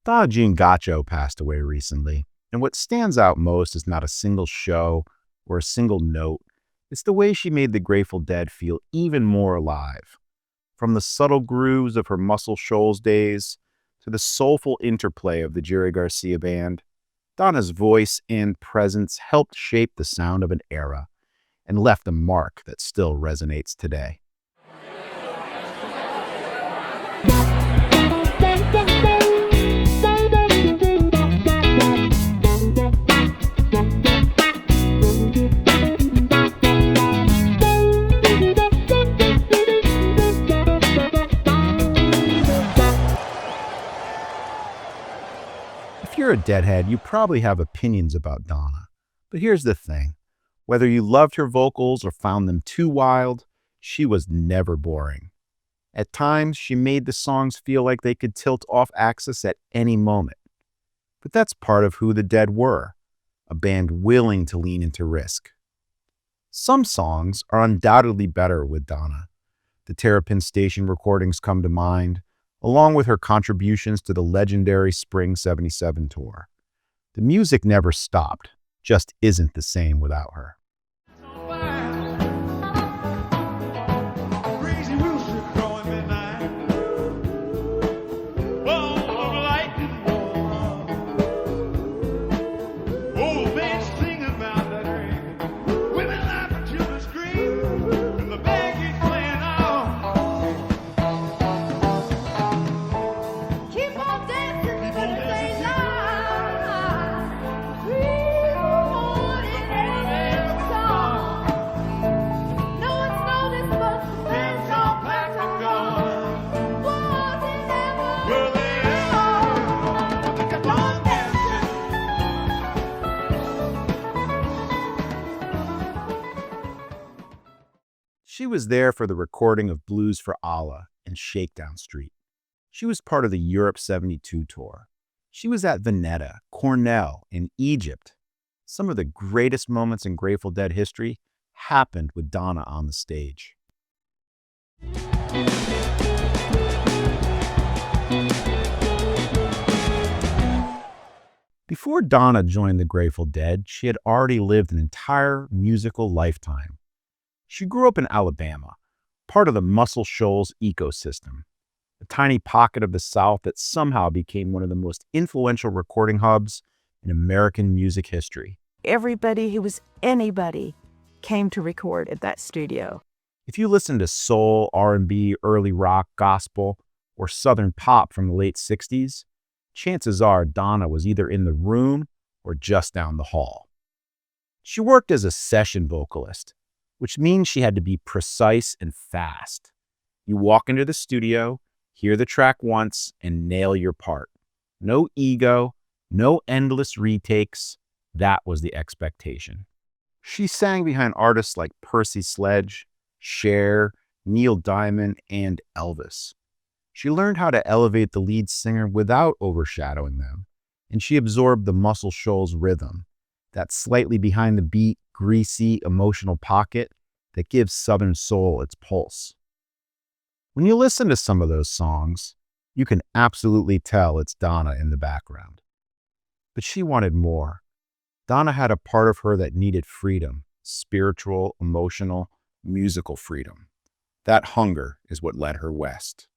Donna Jean Godchaux passed away recently, and what stands out most is not a single show or a single note. It's the way she made the Grateful Dead feel even more alive. From the subtle grooves of her Muscle Shoals days to the soulful interplay of the Jerry Garcia Band, Donna's voice and presence helped shape the sound of an era and left a mark that still resonates today. If you're a Deadhead, you probably have opinions about Donna. But here's the thing. Whether you loved her vocals or found them too wild, she was never boring. At times, she made the songs feel like they could tilt off axis at any moment. But that's part of who the Dead were, a band willing to lean into risk. Some songs are undoubtedly better with Donna. The Terrapin Station recordings come to mind, along with her contributions to the legendary Spring '77 tour. The music never stopped, just isn't the same without her. She was there for the recording of Blues for Allah and Shakedown Street. She was part of the Europe '72 tour. She was at Veneta, Cornell, and Egypt. Some of the greatest moments in Grateful Dead history happened with Donna on the stage. Before Donna joined the Grateful Dead, she had already lived an entire musical lifetime. She grew up in Alabama, part of the Muscle Shoals ecosystem, a tiny pocket of the South that somehow became one of the most influential recording hubs in American music history. Everybody who was anybody came to record at that studio. If you listen to soul, R&B, early rock, gospel, or Southern pop from the late '60s, chances are Donna was either in the room or just down the hall. She worked as a session vocalist, which means she had to be precise and fast. You walk into the studio, hear the track once, and nail your part. No ego, no endless retakes. That was the expectation. She sang behind artists like Percy Sledge, Cher, Neil Diamond, and Elvis. She learned how to elevate the lead singer without overshadowing them, and she absorbed the Muscle Shoals rhythm, that slightly behind the beat, greasy, emotional pocket that gives Southern soul its pulse. When you listen to some of those songs, you can absolutely tell it's Donna in the background. But she wanted more. Donna had a part of her that needed freedom, spiritual, emotional, musical freedom. That hunger is what led her west.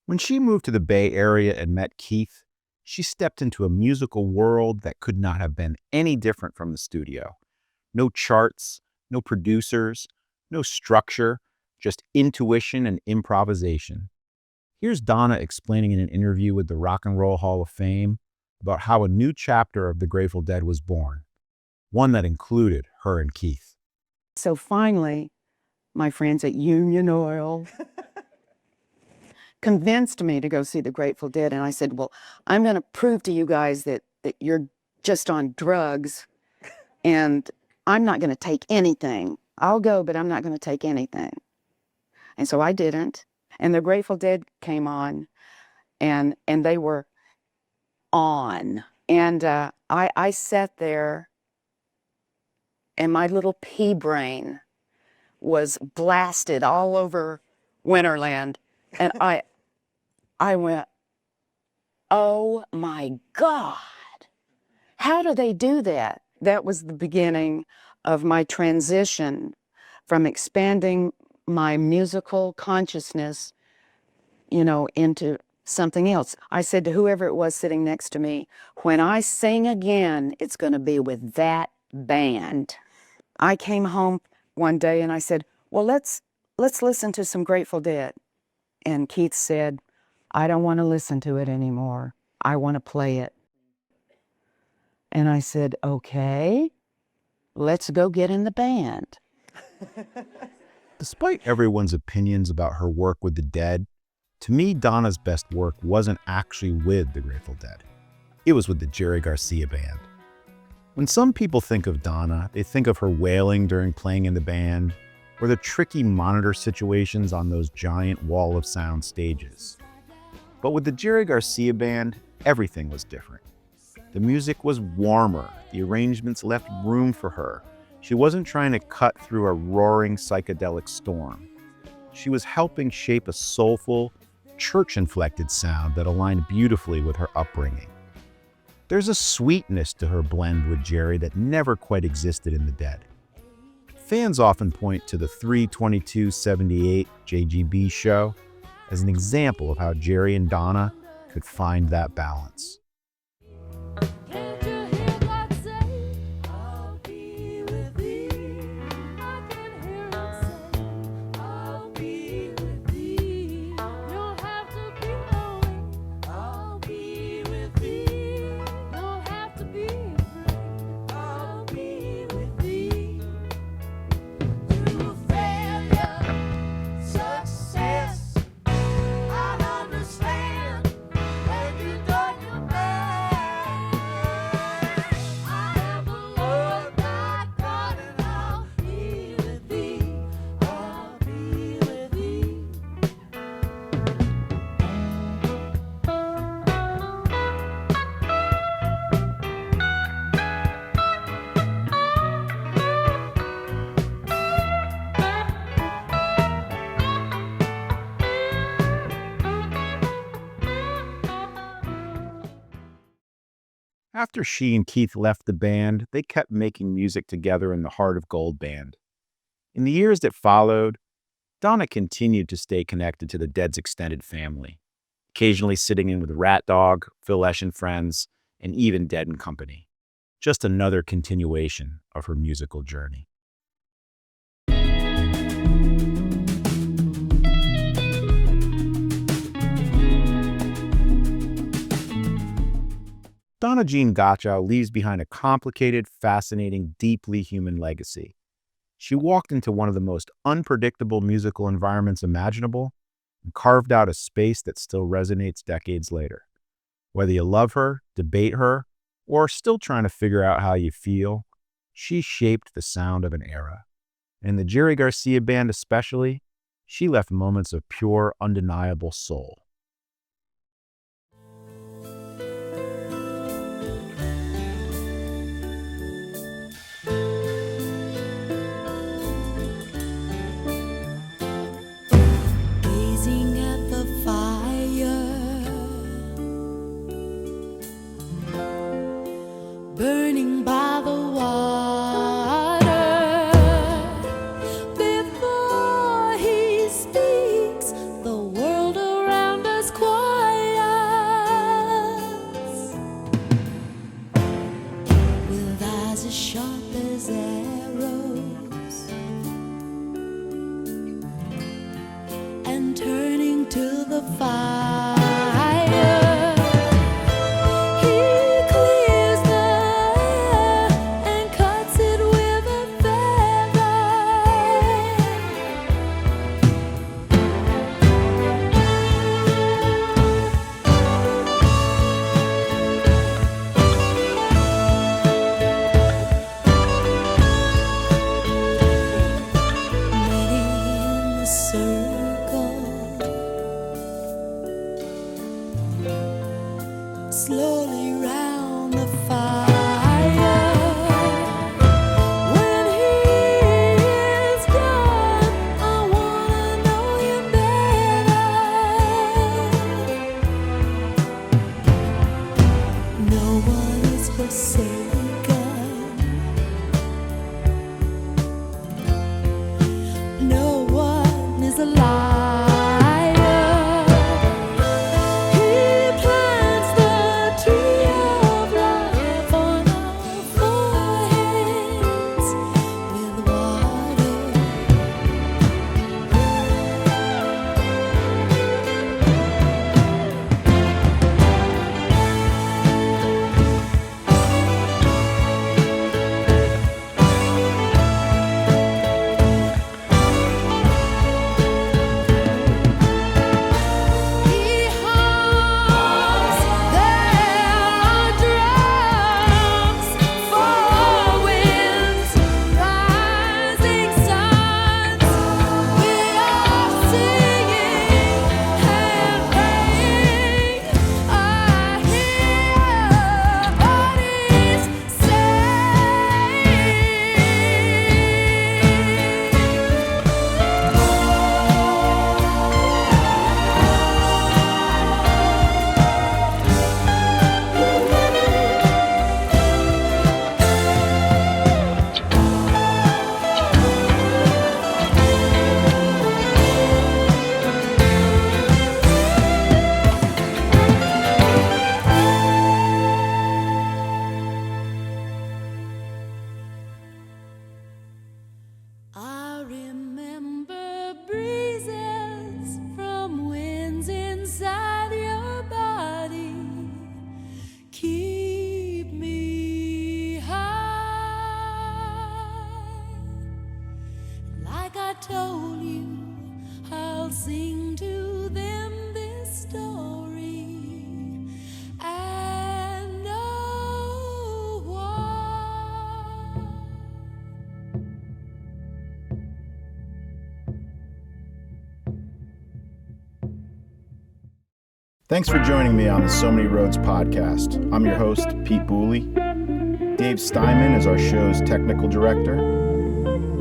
When she moved to the Bay Area and met Keith, she stepped into a musical world that could not have been any different from the studio. No charts, no producers, no structure, just intuition and improvisation. Here's Donna explaining in an interview with the Rock and Roll Hall of Fame about how a new chapter of the Grateful Dead was born, one that included her and Keith. So finally, my friends at Union Oil convinced me to go see the Grateful Dead. And I said, well, I'm going to prove to you guys that you're just on drugs and I'm not going to take anything. I'll go, but I'm not going to take anything. And so I didn't. And the Grateful Dead came on and they were on. And I sat there and my little pea brain was blasted all over Winterland. And I went, oh my God, how do they do that? That was the beginning of my transition from expanding my musical consciousness, into something else. I said to whoever it was sitting next to me, when I sing again, it's going to be with that band. I came home one day and I said, well, let's listen to some Grateful Dead. And Keith said, I don't want to listen to it anymore. I want to play it. And I said, okay, let's go get in the band. Despite everyone's opinions about her work with the Dead, to me, Donna's best work wasn't actually with the Grateful Dead. It was with the Jerry Garcia Band. When some people think of Donna, they think of her wailing during playing in the band, or the tricky monitor situations on those giant wall of sound stages. But with the Jerry Garcia Band, everything was different. The music was warmer, the arrangements left room for her. She wasn't trying to cut through a roaring psychedelic storm. She was helping shape a soulful, church-inflected sound that aligned beautifully with her upbringing. There's a sweetness to her blend with Jerry that never quite existed in the Dead. Fans often point to the 3/22/78 JGB show as an example of how Jerry and Donna could find that balance. After she and Keith left the band, they kept making music together in the Heart of Gold band. In the years that followed, Donna continued to stay connected to the Dead's extended family, occasionally sitting in with Rat Dog, Phil Lesh and Friends, and even Dead and Company. Just another continuation of her musical journey. Donna Jean Godchaux leaves behind a complicated, fascinating, deeply human legacy. She walked into one of the most unpredictable musical environments imaginable and carved out a space that still resonates decades later. Whether you love her, debate her, or still trying to figure out how you feel, she shaped the sound of an era. And the Jerry Garcia Band especially, she left moments of pure, undeniable soul. Burning by the water, before he speaks, the world around us quiets. With eyes as sharp as arrows, and turning to the fire. Slowly round the fire. When he is gone, remember breezes from winds inside your body. Keep me high. Like I told you, I'll sing to them this story. And know why. Thanks for joining me on the So Many Roads podcast. I'm your host, Pete Booley. Dave Steinman is our show's technical director.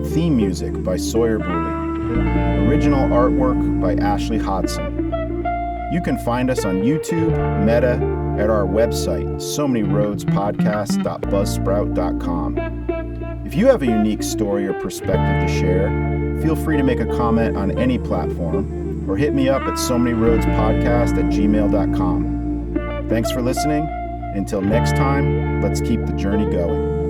Theme music by Sawyer Booley. Original artwork by Ashley Hodson. You can find us on YouTube, Meta, at our website, somanyroadspodcast.buzzsprout.com. If you have a unique story or perspective to share, feel free to make a comment on any platform or hit me up at somanyroadspodcast@gmail.com. Thanks for listening. Until next time, let's keep the journey going.